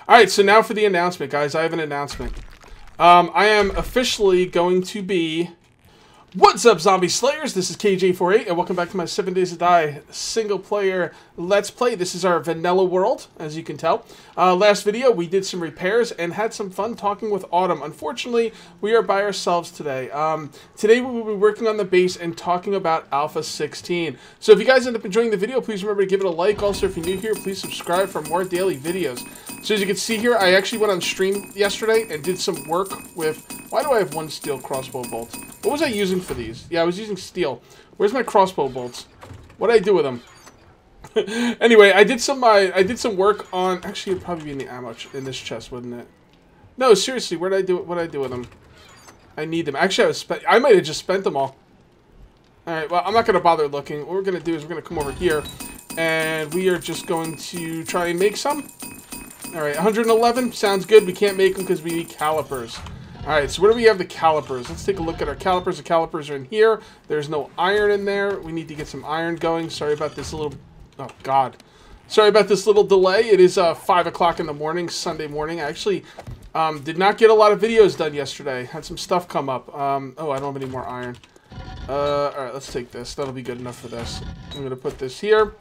Alright, so now for the announcement, guys. I have an announcement. I am officially going to be... What's up, Zombie Slayers? This is KJ48, and welcome back to my 7 Days to Die single-player Let's Play. This is our vanilla world, as you can tell. Last video, we did some repairs and had some fun talking with Autumn. Unfortunately, we are by ourselves today. Today, we will be working on the base and talking about Alpha 16. So if you guys end up enjoying the video, please remember to give it a like. Also, if you're new here, please subscribe for more daily videos. So as you can see here, I actually went on stream yesterday and did some work with... Why do I have one steel crossbow bolt? What was I using for these? Yeah, I was using steel. Where's my crossbow bolts? What did I do with them? Anyway, I did some work on... Actually, it'd probably be in the ammo in this chest, wouldn't it? No, seriously, what did I do with them? I need them. Actually, I might have just spent them all. Alright, well, I'm not going to bother looking. What we're going to do is we're going to come over here, and we are just going to try and make some. Alright, 111. Sounds good. We can't make them because we need calipers. Alright, so where do we have the calipers? Let's take a look at our calipers. The calipers are in here. There's no iron in there. We need to get some iron going. Sorry about this little... Oh, God. Sorry about this little delay. It is 5 o'clock in the morning, Sunday morning. I actually did not get a lot of videos done yesterday. Had some stuff come up. Oh, I don't have any more iron. Alright, let's take this. That'll be good enough for this. I'm going to put this here.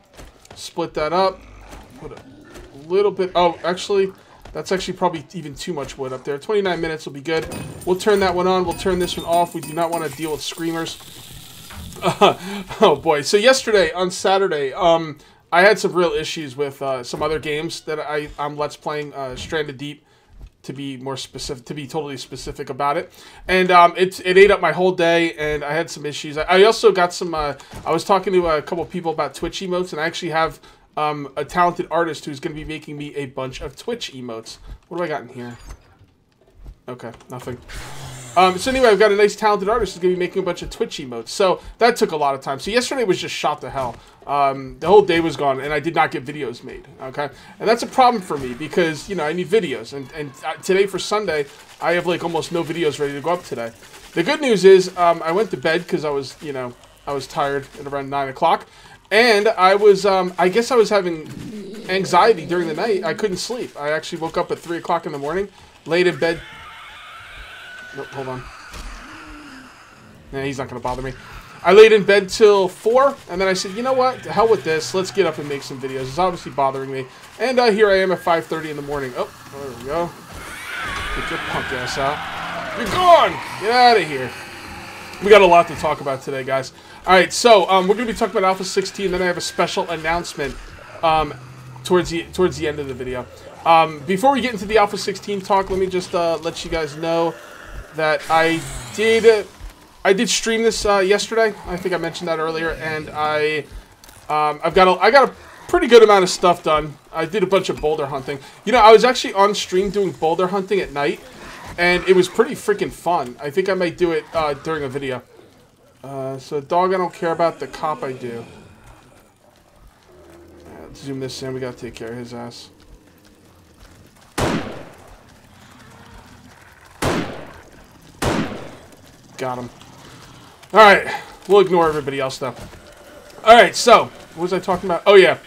Split that up. Put a little bit... Oh, actually... That's actually probably even too much wood up there. 29 minutes will be good. We'll turn that one on. We'll turn this one off. We do not want to deal with screamers. Oh, boy. So yesterday, on Saturday, I had some real issues with some other games that I'm Let's Playing Stranded Deep, to be more specific, to be totally specific about it. And it ate up my whole day, and I had some issues. I also got some... I was talking to a couple people about Twitch emotes, and I actually have... a talented artist who's going to be making me a bunch of Twitch emotes. What do I got in here? Okay, nothing. So anyway, I've got a nice talented artist who's going to be making a bunch of Twitch emotes. So that took a lot of time. So yesterday was just shot to hell. The whole day was gone, and I did not get videos made. Okay, and that's a problem for me because, you know, I need videos. And today for Sunday, I have like almost no videos ready to go up today. The good news is I went to bed because I was, you know, I was tired at around 9 o'clock. And I was, I guess I was having anxiety during the night. I couldn't sleep. I actually woke up at 3 o'clock in the morning, laid in bed. Nope, hold on. Nah, he's not going to bother me. I laid in bed till 4, and then I said, you know what? To hell with this. Let's get up and make some videos. It's obviously bothering me. And here I am at 5:30 in the morning. Oh, there we go. Get your punk ass out. You're gone! Get out of here. We got a lot to talk about today, guys. Alright, so we're going to be talking about Alpha 16, then I have a special announcement towards the end of the video. Before we get into the Alpha 16 talk, let me just let you guys know that I did stream this yesterday. I think I mentioned that earlier, and I got a pretty good amount of stuff done. I did a bunch of boulder hunting. You know, I was actually on stream doing boulder hunting at night, and it was pretty freaking fun. I think I might do it during a video. So dog I don't care about, the cop I do. Let's zoom this in, we gotta take care of his ass. Got him. Alright, we'll ignore everybody else though. Alright, so, what was I talking about? Oh yeah.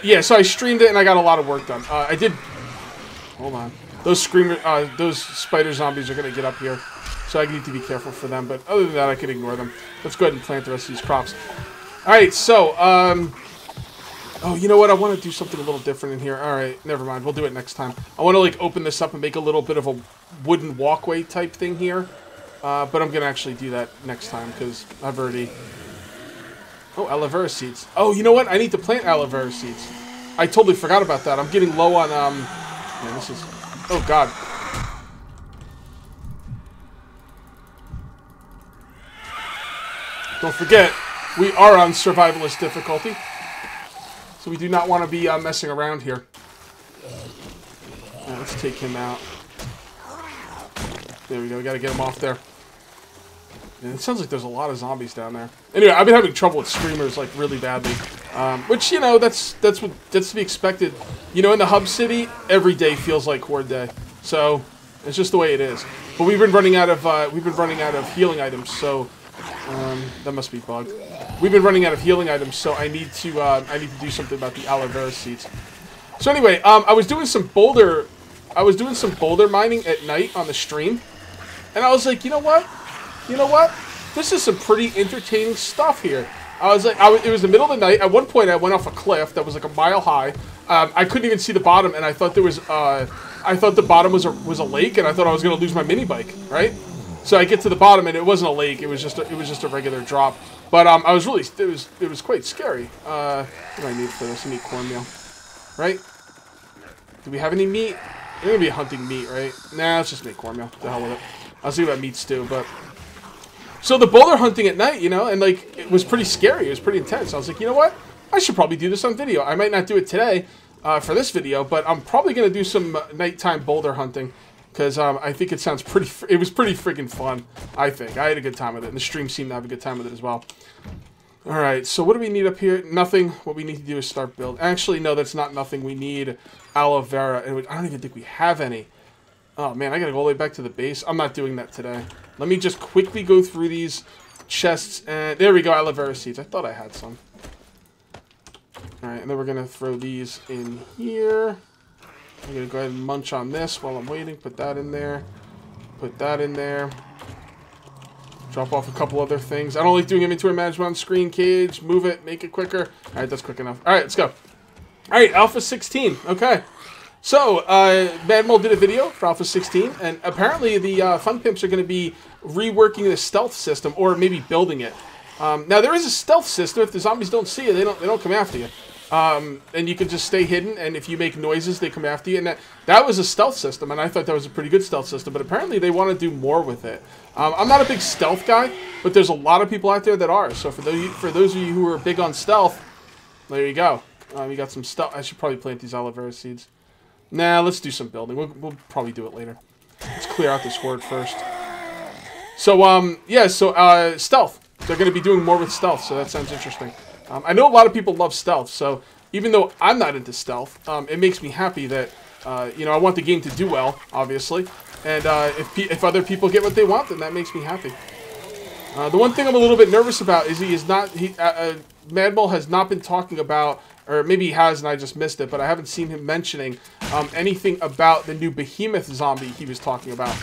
Yeah, so I streamed it and I got a lot of work done. I did... Hold on. Those spider zombies are gonna get up here. So I need to be careful for them, but other than that, I can ignore them. Let's go ahead and plant the rest of these crops. Alright, so, oh, you know what? I want to do something a little different in here. Alright, never mind. We'll do it next time. I want to, like, open this up and make a little bit of a wooden walkway type thing here. But I'm going to actually do that next time, because I've already... Oh, aloe vera seeds. Oh, you know what? I need to plant aloe vera seeds. I totally forgot about that. I'm getting low on, Man, this is... Oh, God. Don't forget, we are on survivalist difficulty, so we do not want to be messing around here. Right, let's take him out. There we go, we gotta get him off there. And it sounds like there's a lot of zombies down there. Anyway, I've been having trouble with screamers, like, really badly. Which, you know, that's to be expected. You know, in the hub city, every day feels like Horde Day. So, it's just the way it is. But we've been running out of healing items, so... that must be bugged. We've been running out of healing items, so I need to do something about the aloe vera seeds. So anyway, I was doing some boulder mining at night on the stream, and I was like, you know what? This is some pretty entertaining stuff here. I was like, it was the middle of the night. At one point, I went off a cliff that was like a mile high. I couldn't even see the bottom, and I thought there was, I thought the bottom was a lake, and I thought I was gonna lose my mini bike, right? So I get to the bottom, and it wasn't a lake. It was just a regular drop. But I was really, it was quite scary. What do I need for this? I need cornmeal, right? Do we have any meat? We're gonna be hunting meat, right? Nah, let's just make cornmeal. The hell with it. I'll see about meat stew, but. So the boulder hunting at night, you know, and like, it was pretty scary. It was pretty intense. I was like, you know what? I should probably do this on video. I might not do it today for this video, but I'm probably going to do some nighttime boulder hunting because I think it sounds it was pretty freaking fun, I think. I had a good time with it, and the stream seemed to have a good time with it as well. All right, so what do we need up here? Nothing. What we need to do is start build. Actually, no, that's not nothing. We need aloe vera, and I don't even think we have any. Oh, man, I got to go all the way back to the base. I'm not doing that today. Let me just quickly go through these chests, and there we go, aloe vera seeds. I thought I had some. Alright, and then we're going to throw these in here. I'm going to go ahead and munch on this while I'm waiting. Put that in there. Put that in there. Drop off a couple other things. I don't like doing inventory management on screen. Cage, move it, make it quicker. Alright, that's quick enough. Alright, let's go. Alright, Alpha 16. Okay. So, Madmole did a video for Alpha 16, and apparently the Fun Pimps are going to be reworking the stealth system, or maybe building it. Now, there is a stealth system. If the zombies don't see you, they don't come after you. And you can just stay hidden, and if you make noises, they come after you. And that was a stealth system, and I thought that was a pretty good stealth system, but apparently they want to do more with it. I'm not a big stealth guy, but there's a lot of people out there that are. So for those of you who are big on stealth, there you go. You got some stealth. I should probably plant these aloe vera seeds. Nah, let's do some building. We'll probably do it later. Let's clear out this horde first. So, yeah, so, stealth. They're going to be doing more with stealth, so that sounds interesting. I know a lot of people love stealth, so even though I'm not into stealth, it makes me happy that, you know, I want the game to do well, obviously. And if other people get what they want, then that makes me happy. The one thing I'm a little bit nervous about is Madmole has not been talking about, or maybe he has and I just missed it, but I haven't seen him mentioning anything about the new behemoth zombie he was talking about.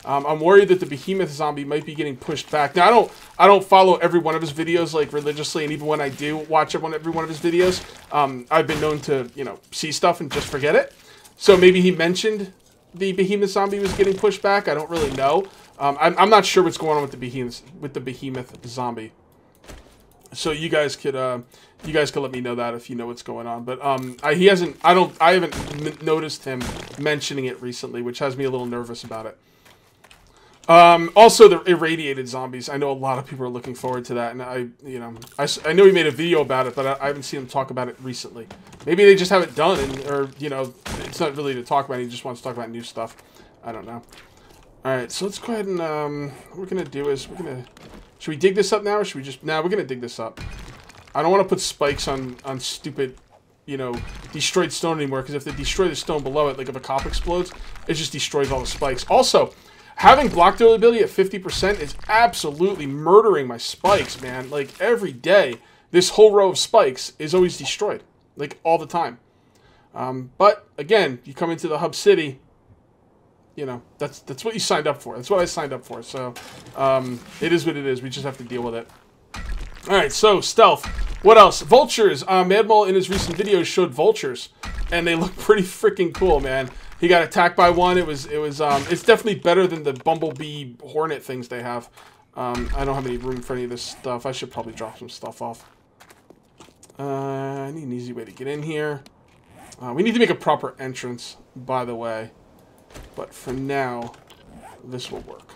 I'm worried that the behemoth zombie might be getting pushed back. Now, I don't follow every one of his videos like religiously, and even when I do watch every one of his videos, I've been known to, you know, see stuff and just forget it. So maybe he mentioned the behemoth zombie was getting pushed back. I don't really know. I'm not sure what's going on with the behemoth zombie. So you guys could let me know that if you know what's going on. But I haven't noticed him mentioning it recently, which has me a little nervous about it. Also, the irradiated zombies. I know a lot of people are looking forward to that, and I know he made a video about it, but I haven't seen him talk about it recently. Maybe they just haven't done it, or, you know, it's not really to talk about. He just wants to talk about new stuff. I don't know. All right, so let's go ahead and what we're gonna do is should we dig this up now, or should we just? Nah, we're gonna dig this up. I don't want to put spikes on stupid, you know, destroyed stone anymore, because if they destroy the stone below it, like if a cop explodes, it just destroys all the spikes. Also, having block durability at 50% is absolutely murdering my spikes, man. Like, every day, this whole row of spikes is always destroyed. Like, all the time. But, again, you come into the hub city, you know, that's what you signed up for. That's what I signed up for. So, it is what it is. We just have to deal with it. Alright, so, stealth. What else? Vultures. Madmole in his recent videos showed vultures. And they look pretty freaking cool, man. He got attacked by one. It's definitely better than the bumblebee hornet things they have. I don't have any room for any of this stuff. I should probably drop some stuff off. I need an easy way to get in here. We need to make a proper entrance, by the way. But for now, this will work.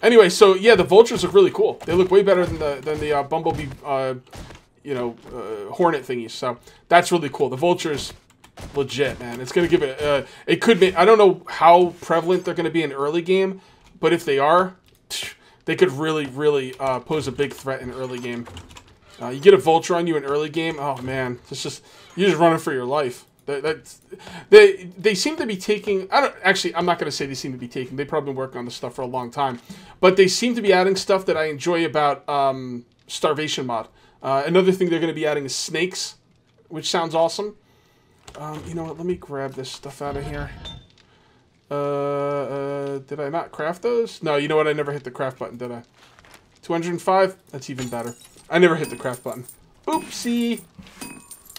Anyway, so yeah, the vultures look really cool. They look way better than the bumblebee, hornet thingies. So that's really cool. The vultures. Legit, man. It's gonna give it. It could be. I don't know how prevalent they're gonna be in early game, but if they are, they could really pose a big threat in early game. You get a vulture on you in early game. Oh man, you're just running for your life. They seem to be taking. I'm not gonna say they seem to be taking. They've probably been working on this stuff for a long time, but they seem to be adding stuff that I enjoy about starvation mod. Another thing they're gonna be adding is snakes, which sounds awesome. You know what? Let me grab this stuff out of here. Did I not craft those? No, you know what? I never hit the craft button, did I? 205? That's even better. I never hit the craft button. Oopsie.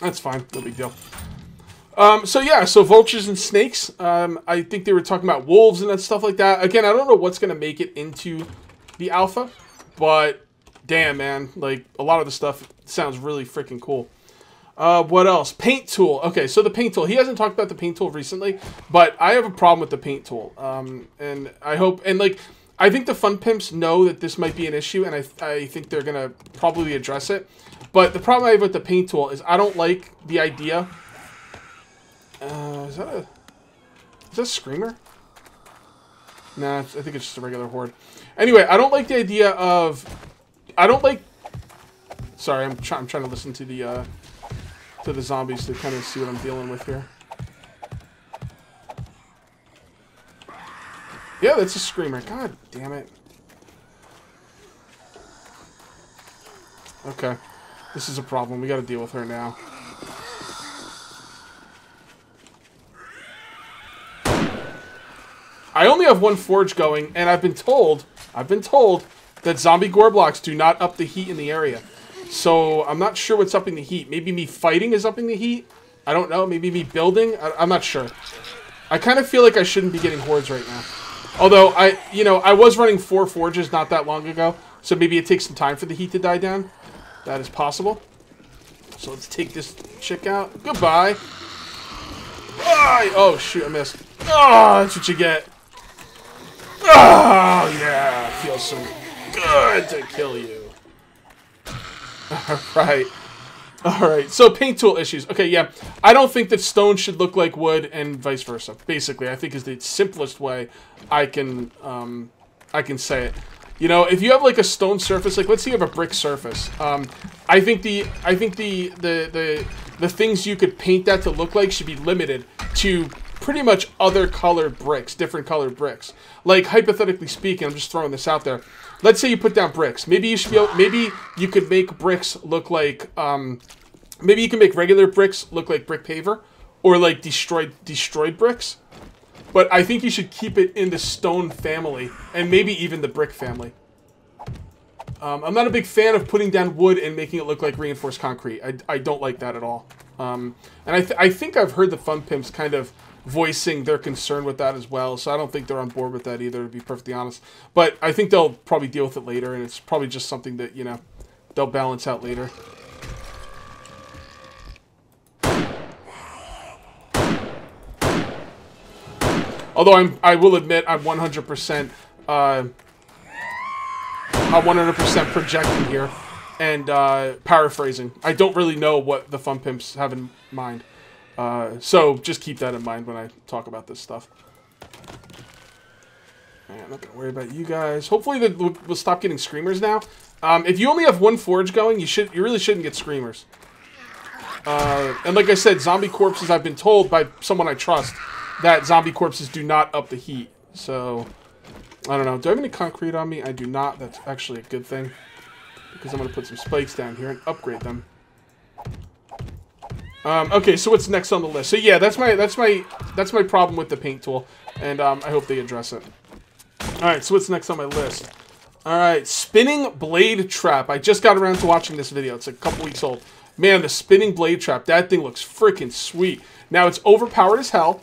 That's fine. No big deal. So yeah, so vultures and snakes. I think they were talking about wolves and that stuff like that. Again, I don't know what's going to make it into the alpha, but damn, man. Like, a lot of the stuff sounds really freaking cool. What else? Paint tool. Okay, so the paint tool. He hasn't talked about the paint tool recently, but I have a problem with the paint tool. And I hope, and like, I think the Fun Pimps know that this might be an issue, and I think they're going to probably address it. But the problem I have with the paint tool is I don't like the idea. Is that a screamer? Nah, I think it's just a regular horde. Anyway, I don't like the idea of, sorry, I'm trying to listen to the zombies to kind of see what I'm dealing with here. Yeah, that's a screamer. God damn it. Okay. This is a problem. We got to deal with her now. I only have one forge going, and I've been told that zombie gore blocks do not up the heat in the area. So I'm not sure what's upping the heat. Maybe me fighting is upping the heat. I don't know. Maybe me building. I'm not sure. I kind of feel like I shouldn't be getting hordes right now. Although I was running 4 forges not that long ago, so maybe it takes some time for the heat to die down. That is possible. So let's take this chick out. Goodbye. Oh shoot, I missed. Oh, that's what you get. Oh yeah, feels so good to kill you. Alright, so paint tool issues. Okay, yeah, I don't think that stone should look like wood and vice versa. Basically, I think is the simplest way I can say it. You know, if you have like a stone surface, like let's say you have a brick surface, I think the things you could paint that to look like should be limited to pretty much other colored bricks, different colored bricks. Like hypothetically speaking, I'm just throwing this out there. Let's say you put down bricks. Maybe you should be able, maybe you could make bricks look like maybe you can make regular bricks look like brick paver or like destroyed bricks. But I think you should keep it in the stone family and maybe even the brick family. I'm not a big fan of putting down wood and making it look like reinforced concrete. I don't like that at all. And I think I've heard the Fun Pimps kind of voicing their concern with that as well, so I don't think they're on board with that either, to be perfectly honest. But I think they'll probably deal with it later, and it's probably just something that, you know, they'll balance out later. Although I will admit I'm 100% projecting here and paraphrasing. I don't really know what the Fun Pimps have in mind. So just keep that in mind when I talk about this stuff. I'm not going to worry about you guys. Hopefully we'll stop getting screamers now. If you only have one forge going, you really shouldn't get screamers. And like I said, zombie corpses, I've been told by someone I trust that zombie corpses do not up the heat. So, I don't know. Do I have any concrete on me? I do not. That's actually a good thing, because I'm going to put some spikes down here and upgrade them. Okay, so what's next on the list? So yeah, that's my problem with the paint tool, and I hope they address it. All right, so what's next on my list? All right, spinning blade trap. I just got around to watching this video. It's a couple weeks old. Man, the spinning blade trap. That thing looks freaking sweet. Now it's overpowered as hell.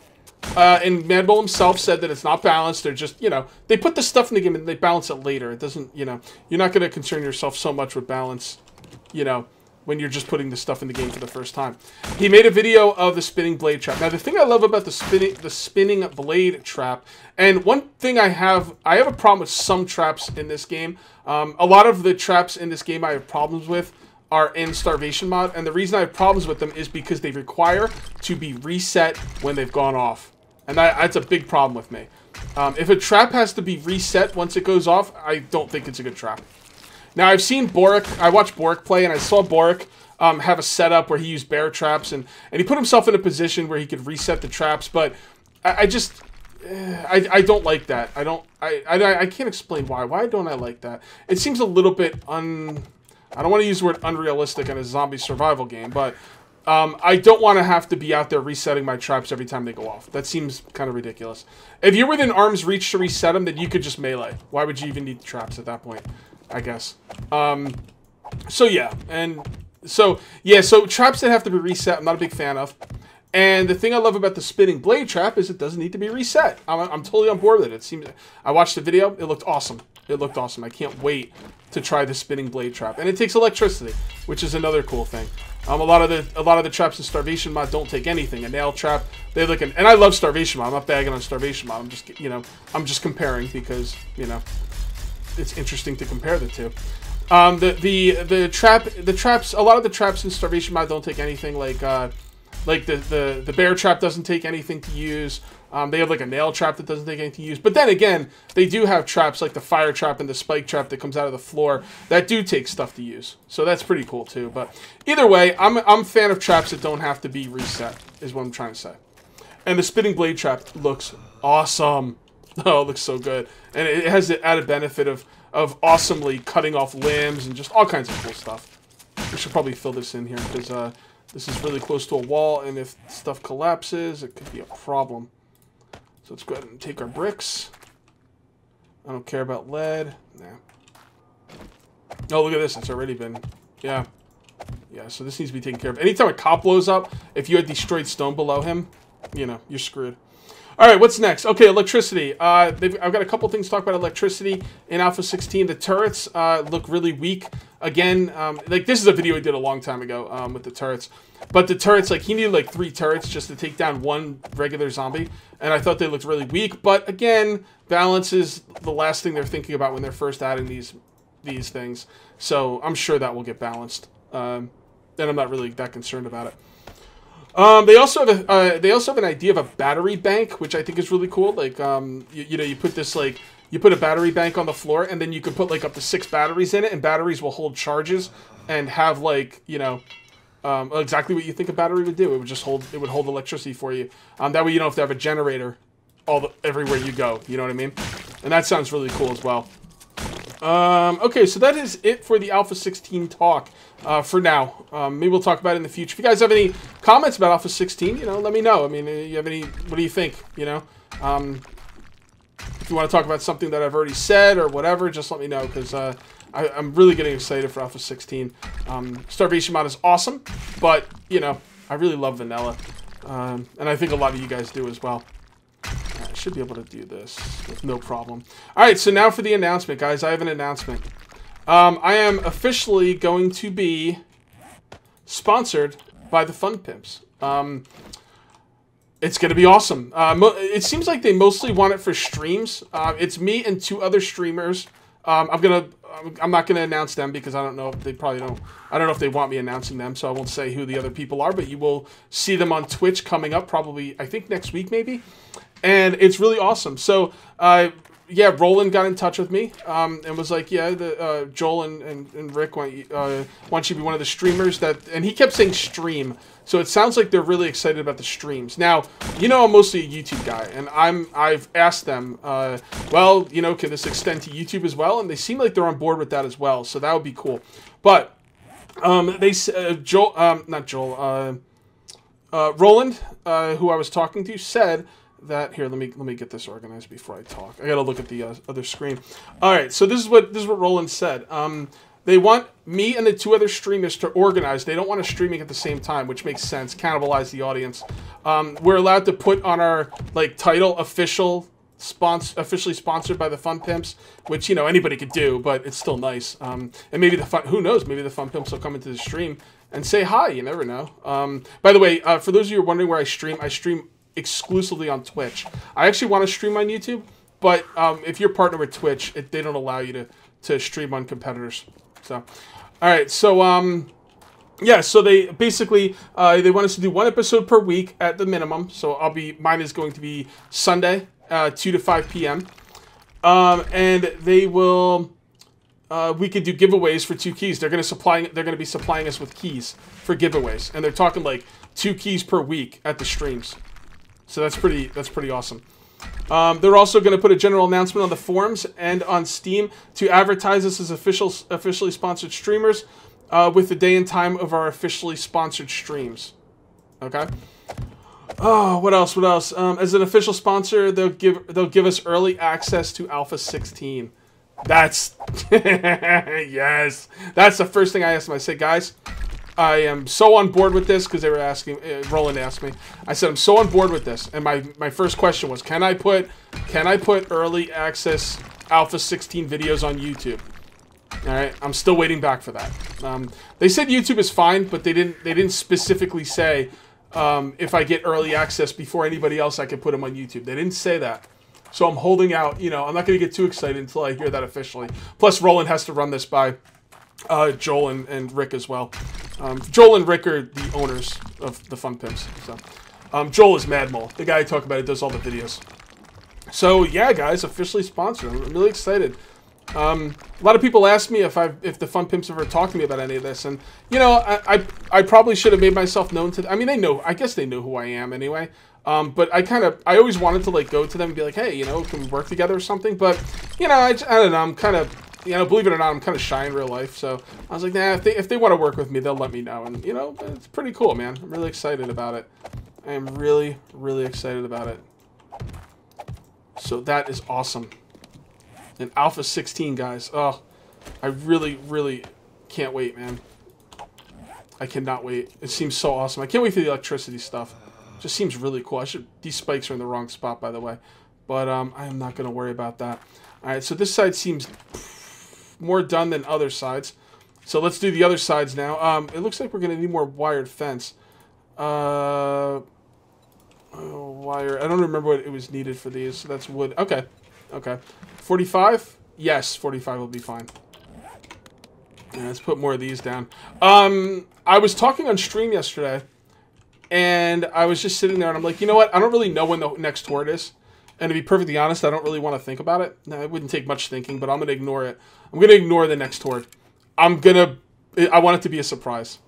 And Madbull himself said that it's not balanced. They're just, you know, they put the stuff in the game and they balance it later. It doesn't, you know, you're not going to concern yourself so much with balance, you know, when you're just putting the stuff in the game for the first time. He made a video of the spinning blade trap. Now, the thing I love about the spinning blade trap, and one thing I have a problem with some traps in this game. A lot of the traps in this game I have problems with are in Starvation mod, and the reason I have problems with them is because they require to be reset when they've gone off. And that's a big problem with me. If a trap has to be reset once it goes off, I don't think it's a good trap. Now, I've seen Boric. I watched Boric play, and I saw Boric have a setup where he used bear traps, and he put himself in a position where he could reset the traps, but I don't like that. I can't explain why. Why don't I like that? It seems a little bit I don't want to use the word unrealistic in a zombie survival game, but I don't want to have to be out there resetting my traps every time they go off. That seems kind of ridiculous. If you're within arm's reach to reset them, then you could just melee. Why would you even need the traps at that point? I guess. So yeah, so traps that have to be reset, I'm not a big fan of. And the thing I love about the spinning blade trap is it doesn't need to be reset. I'm totally on board with it. It seems. I watched the video. It looked awesome. It looked awesome. I can't wait to try the spinning blade trap. And it takes electricity, which is another cool thing. A lot of the traps in Starvation Mod don't take anything. A nail trap, they look, and I love Starvation Mod. I'm not bagging on Starvation Mod. I'm just, I'm just comparing because, it's interesting to compare the two. The traps, a lot of the traps in Starvation Mod don't take anything. Like the bear trap doesn't take anything to use. They have like a nail trap that doesn't take anything to use. But then again, they do have traps like the fire trap and the spike trap that comes out of the floor that do take stuff to use. So that's pretty cool too. But either way, I'm a fan of traps that don't have to be reset, is what I'm trying to say. And the spinning blade trap looks awesome. Oh, it looks so good. And it has the added benefit of awesomely cutting off limbs and just all kinds of cool stuff. We should probably fill this in here because this is really close to a wall, and if stuff collapses, it could be a problem. So let's go ahead and take our bricks. I don't care about lead. Nah. Oh, look at this. It's already been... Yeah. Yeah, so this needs to be taken care of. Anytime a cop blows up, if you had destroyed stone below him, you're screwed. All right, what's next? Okay, electricity. I've got a couple things to talk about electricity in Alpha 16. The turrets look really weak. Again, like this is a video we did a long time ago with the turrets. But the turrets, like he needed like 3 turrets just to take down one regular zombie. And I thought they looked really weak. But again, balance is the last thing they're thinking about when they're first adding these things. So I'm sure that will get balanced. And I'm not really that concerned about it. They also have an idea of a battery bank, which I think is really cool. Like, you put this you put a battery bank on the floor, and then you can put like up to 6 batteries in it, and batteries will hold charges and have exactly what you think a battery would do. It would hold electricity for you. That way you don't have to have a generator everywhere you go. You know what I mean? And that sounds really cool as well. Okay, so that is it for the Alpha 16 talk for now. Maybe we'll talk about it in the future. If you guys have any comments about Alpha 16, let me know. I mean, what do you think, if you want to talk about something that I've already said or whatever, just let me know, because I'm really getting excited for Alpha 16. Starvation Mod is awesome, but, I really love vanilla. And I think a lot of you guys do as well. I should be able to do this with no problem. Alright, so now for the announcement, guys. I have an announcement. I am officially going to be sponsored by the Fun Pimps. It's going to be awesome. It seems like they mostly want it for streams. It's me and 2 other streamers. I'm not gonna announce them because I don't know if they probably don't. I don't know if they want me announcing them, so I won't say who the other people are. But you will see them on Twitch coming up, probably I think next week maybe, and it's really awesome. So yeah, Roland got in touch with me and was like, yeah, Joel and Rick want you to be one of the streamers and he kept saying stream. So it sounds like they're really excited about the streams. Now, I'm mostly a YouTube guy, and I've asked them, well, can this extend to YouTube as well? And they seem like they're on board with that as well, so that would be cool. But Roland, who I was talking to, said that here. Let me get this organized before I talk. I gotta look at the other screen. All right, so this is what Roland said. They want me and the 2 other streamers to organize. They don't want us streaming at the same time, which makes sense. Cannibalize the audience. We're allowed to put on our title officially sponsored by the Fun Pimps, which anybody could do, but it's still nice. And maybe who knows? Maybe the Fun Pimps will come into the stream and say hi. You never know. By the way, for those of you who are wondering where I stream exclusively on Twitch. I actually want to stream on YouTube, but if you're partnered with Twitch, they don't allow you to stream on competitors. So, all right. So, yeah. So they basically they want us to do 1 episode per week at the minimum. So mine is going to be Sunday, 2 to 5 p.m. And they will. We could do giveaways for 2 keys. They're going to be supplying us with keys for giveaways, and they're talking like 2 keys per week at the streams. So that's pretty awesome. They're also going to put a general announcement on the forums and on Steam to advertise us as officially sponsored streamers. with the day and time of our officially sponsored streams. Okay. Oh, what else? What else? As an official sponsor, they'll give us early access to Alpha 16. That's yes. That's the first thing I asked them. I said, guys, I am so on board with this because they were asking. Roland asked me. I said, I'm so on board with this, and my first question was, can I put early access Alpha 16 videos on YouTube? All right, I'm still waiting back for that. They said YouTube is fine, but they didn't specifically say if I get early access before anybody else, I can put them on YouTube. They didn't say that. So I'm holding out. You know, I'm not going to get too excited until I hear that officially. Plus, Roland has to run this by Joel and Rick as well. Joel and Rick are the owners of the Fun Pimps. So Joel is Mad Mole. The guy I talk about it does all the videos. So yeah, guys, officially sponsored. I'm really excited. A lot of people ask me if the Fun Pimps ever talked to me about any of this, and you know, I probably should have made myself known to. I mean, they know. I guess they know who I am anyway. But I always wanted to like go to them and be like, hey, you know, can we work together or something? But you know, I don't know. I'm kind of, you know, believe it or not, I'm kind of shy in real life. So I was like, nah, if they want to work with me, they'll let me know. And you know, it's pretty cool, man. I'm really excited about it. I am really, really excited about it. So that is awesome. And Alpha 16, guys. Oh, I really, really can't wait, man. I cannot wait. It seems so awesome. I can't wait for the electricity stuff. It just seems really cool. These spikes are in the wrong spot, by the way. But I am not going to worry about that. All right, so this side seems more done than other sides. So let's do the other sides now. It looks like we're going to need more wired fence. Wire. I don't remember what it was needed for these. So that's wood. Okay. Okay. 45? Yes, 45 will be fine. Yeah, let's put more of these down. I was talking on stream yesterday, and I was just sitting there, and I'm like, you know what? I don't really know when the next horde is. And to be perfectly honest, I don't really want to think about it. No, it wouldn't take much thinking, but I'm going to ignore it. I'm going to ignore the next horde. I want it to be a surprise.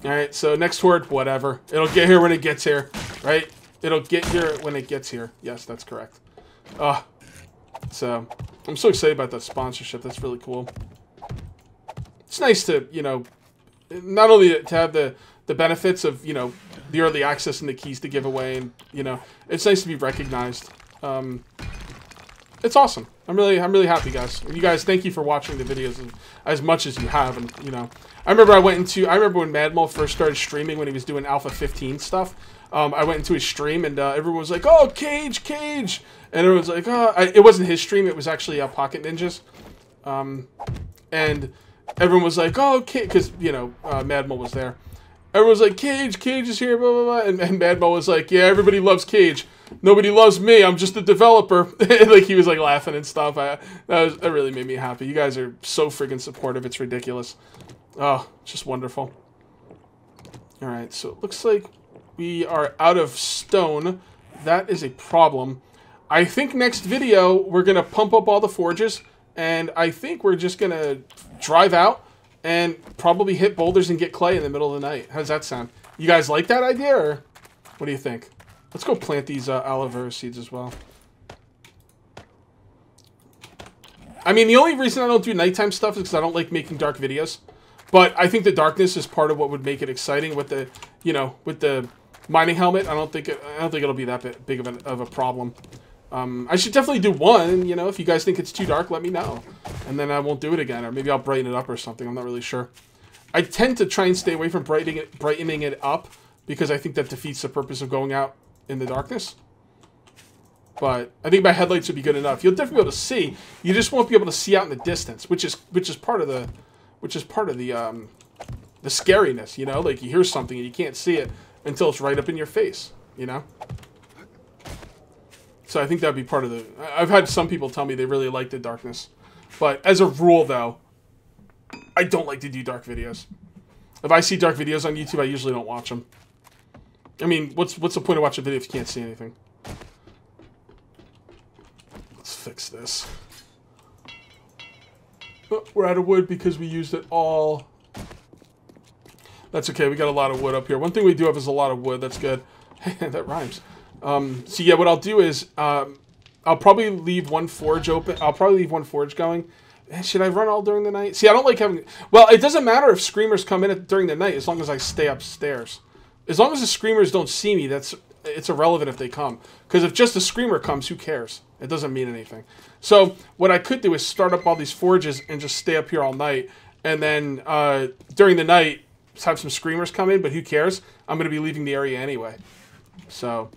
Alright, so next horde, whatever. It'll get here when it gets here, right? It'll get here when it gets here. Yes, that's correct. So I'm so excited about that sponsorship. That's really cool. It's nice to, you know, not only to have the benefits of, you know, the early access and the keys to give away, and you know, it's nice to be recognized. It's awesome. I'm really happy, guys. You guys, thank you for watching the videos as much as you have. And you know, I remember when Mad Mole first started streaming when he was doing Alpha 15 stuff. I went into his stream and everyone was like, "Oh, Cage!" And everyone was like, "Oh," it wasn't his stream; it was actually Pocket Ninjas. And everyone was like, "Oh, Cage," because you know Mad Mole was there. Everyone was like, "Cage is here," blah blah blah. And Mad Mole was like, "Yeah, everybody loves Cage. Nobody loves me. I'm just a developer." Like he was like laughing and stuff. That really made me happy. You guys are so friggin' supportive. It's ridiculous. Oh, just wonderful. All right, so it looks like we are out of stone. That is a problem. I think next video we're gonna pump up all the forges, and I think we're just gonna drive out and probably hit boulders and get clay in the middle of the night. How does that sound? You guys like that idea, or what do you think? Let's go plant these aloe vera seeds as well. I mean, the only reason I don't do nighttime stuff is because I don't like making dark videos. But I think the darkness is part of what would make it exciting with the, you know, with the mining helmet. I don't think it'll be that big of a problem. I should definitely do one. You know, if you guys think it's too dark, let me know, and then I won't do it again, or maybe I'll brighten it up or something. I'm not really sure. I tend to try and stay away from brightening it up because I think that defeats the purpose of going out in the darkness. But I think my headlights would be good enough. You'll definitely be able to see. You just won't be able to see out in the distance, which is part of the scariness. You know, like you hear something and you can't see it until it's right up in your face. You know. So I think that'd be part of the. I've had some people tell me they really like the darkness, but as a rule, though, I don't like to do dark videos. If I see dark videos on YouTube, I usually don't watch them. I mean, what's the point of watching a video if you can't see anything? Let's fix this. Oh, we're out of wood because we used it all. That's okay. We got a lot of wood up here. One thing we do have is a lot of wood. That's good. That rhymes. So yeah, what I'll do is I'll probably leave one forge open. I'll probably leave one forge going, Should I run all during the night? See, I don't like having... Well, it doesn't matter if screamers come in during the night as long as I stay upstairs. As long as the screamers don't see me, it's irrelevant if they come. Because if just a screamer comes, who cares? It doesn't mean anything. So what I could do is start up all these forges and just stay up here all night. And then during the night, have some screamers come in, but who cares? I'm going to be leaving the area anyway. So...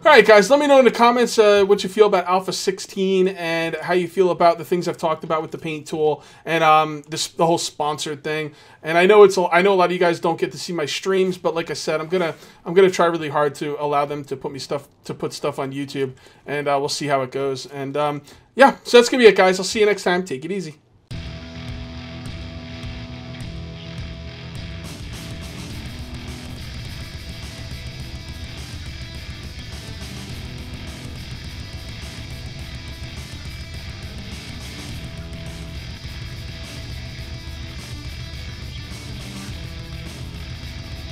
Alright guys, let me know in the comments what you feel about Alpha 16 and how you feel about the things I've talked about with the paint tool and the whole sponsored thing. And I know I know a lot of you guys don't get to see my streams, but like I said, I'm gonna try really hard to allow them to put stuff on YouTube, and we'll see how it goes. And yeah, so that's gonna be it, guys. I'll see you next time. Take it easy.